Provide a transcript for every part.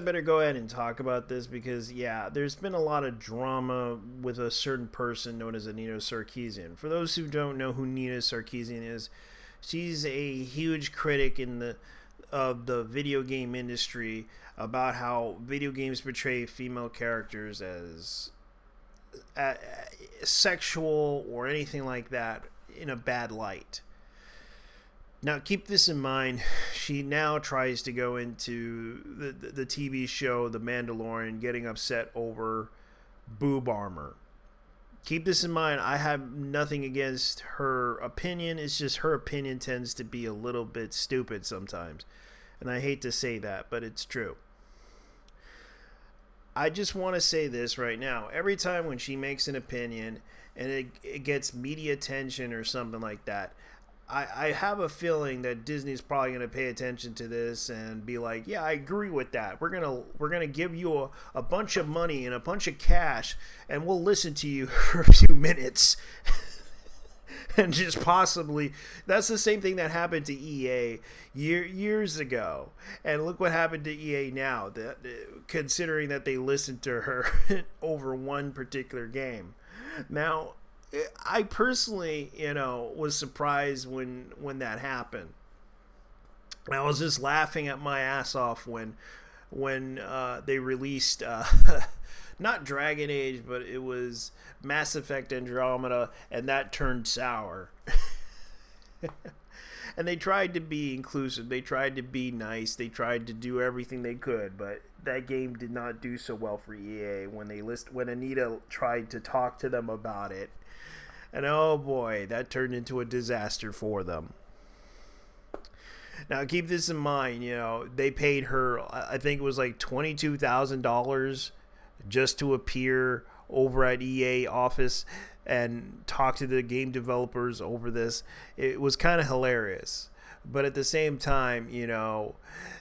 better go ahead and talk about this because, yeah, there's been a lot of drama with a certain person known as Anita Sarkeesian. For those who don't know who Anita Sarkeesian is, she's a huge critic in the of the video game industry about how video games portray female characters as uh, sexual or anything like that in a bad light. Now, keep this in mind. She now tries to go into the TV show The Mandalorian, getting upset over boob armor. Keep this in mind. I have nothing against her opinion. It's just her opinion tends to be a little bit stupid sometimes. And I hate to say that, but it's true. I just want to say this right now. Every time when she makes an opinion and it gets media attention or something like that, I have a feeling that Disney's probably going to pay attention to this and be like, yeah, I agree with that. We're gonna give you a bunch of money and a bunch of cash, and we'll listen to you for a few minutes. And just possibly, that's the same thing that happened to EA years ago. And look what happened to EA now, considering that they listened to her over one particular game. Now, I personally, was surprised when that happened. I was just laughing at my ass off when they released not Dragon Age, but it was Mass Effect Andromeda, and that turned sour. And they tried to be inclusive. They tried to be nice. They tried to do everything they could, but that game did not do so well for EA when Anita tried to talk to them about it. And oh boy, that turned into a disaster for them. Now keep this in mind, they paid her, I think it was like $22,000 just to appear over at EA office and talk to the game developers over this. It was kind of hilarious. But at the same time,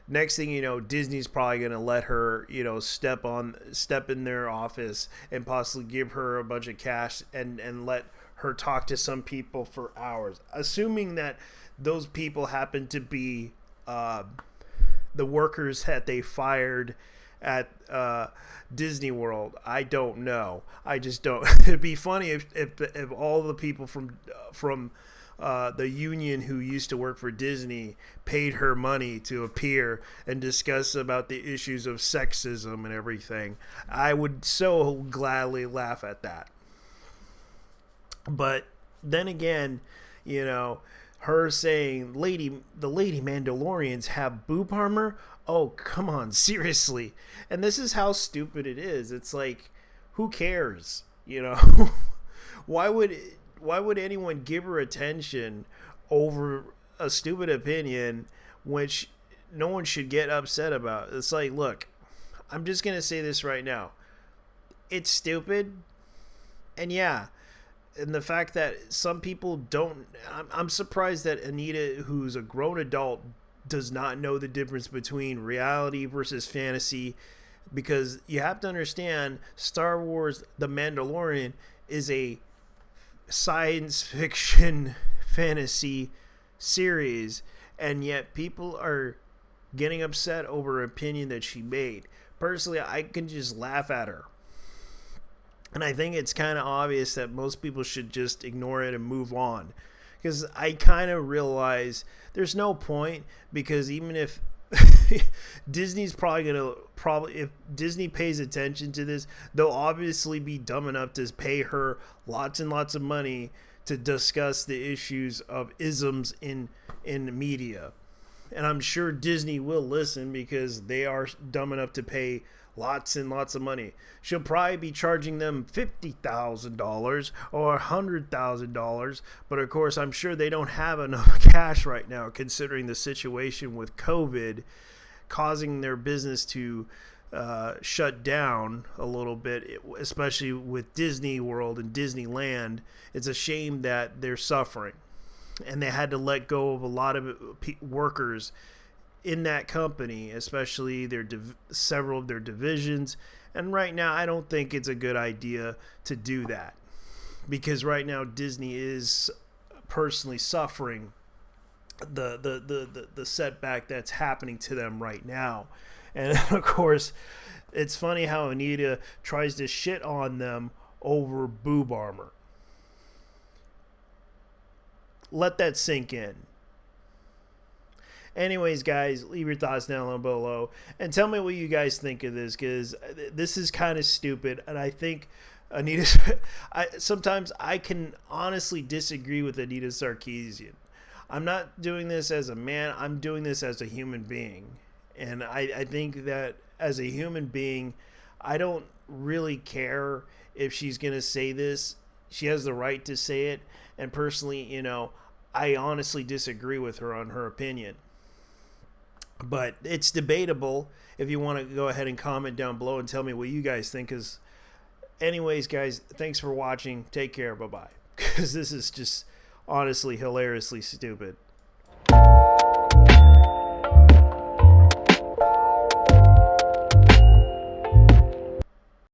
next thing you know, Disney's probably going to let her, step in their office and possibly give her a bunch of cash and let her talk to some people for hours, assuming that those people happen to be the workers that they fired at Disney World. I don't know. I just don't. It'd be funny if all the people from the union who used to work for Disney paid her money to appear and discuss about the issues of sexism and everything. I would so gladly laugh at that. But then again, her saying, the lady Mandalorians have boob armor? Oh, come on, seriously. And this is how stupid it is. It's like, who cares? Why would anyone give her attention over a stupid opinion which no one should get upset about? It's like, look, I'm just going to say this right now. It's stupid. And yeah, and the fact that some people don't, I'm surprised that Anita, who's a grown adult, does not know the difference between reality versus fantasy, because you have to understand Star Wars The Mandalorian is a science fiction fantasy series, and yet people are getting upset over an opinion that she made. Personally, I can just laugh at her. And I think it's kind of obvious that most people should just ignore it and move on. Because I kind of realize there's no point, because even if Disney's if Disney pays attention to this, they'll obviously be dumb enough to pay her lots and lots of money to discuss the issues of isms in media. And I'm sure Disney will listen, because they are dumb enough to pay lots and lots of money. She'll probably be charging them $50,000 or $100,000, but of course I'm sure they don't have enough cash right now, considering the situation with COVID causing their business to shut down a little bit, especially with Disney World and Disneyland. It's a shame that they're suffering, and they had to let go of a lot of workers in that company, especially several of their divisions. And right now, I don't think it's a good idea to do that, because right now Disney is personally suffering the setback that's happening to them right now. And of course, it's funny how Anita tries to shit on them over boob armor. Let that sink in. Anyways, guys, leave your thoughts down below and tell me what you guys think of this, because this is kind of stupid, and I think Anita. Sometimes I can honestly disagree with Anita Sarkeesian. I'm not doing this as a man. I'm doing this as a human being, and I think that as a human being, I don't really care if she's gonna say this. She has the right to say it, and personally, I honestly disagree with her on her opinion. But it's debatable. If you want to go ahead and comment down below and tell me what you guys think. Because anyways, guys, thanks for watching. Take care. Bye-bye. Because this is just honestly hilariously stupid.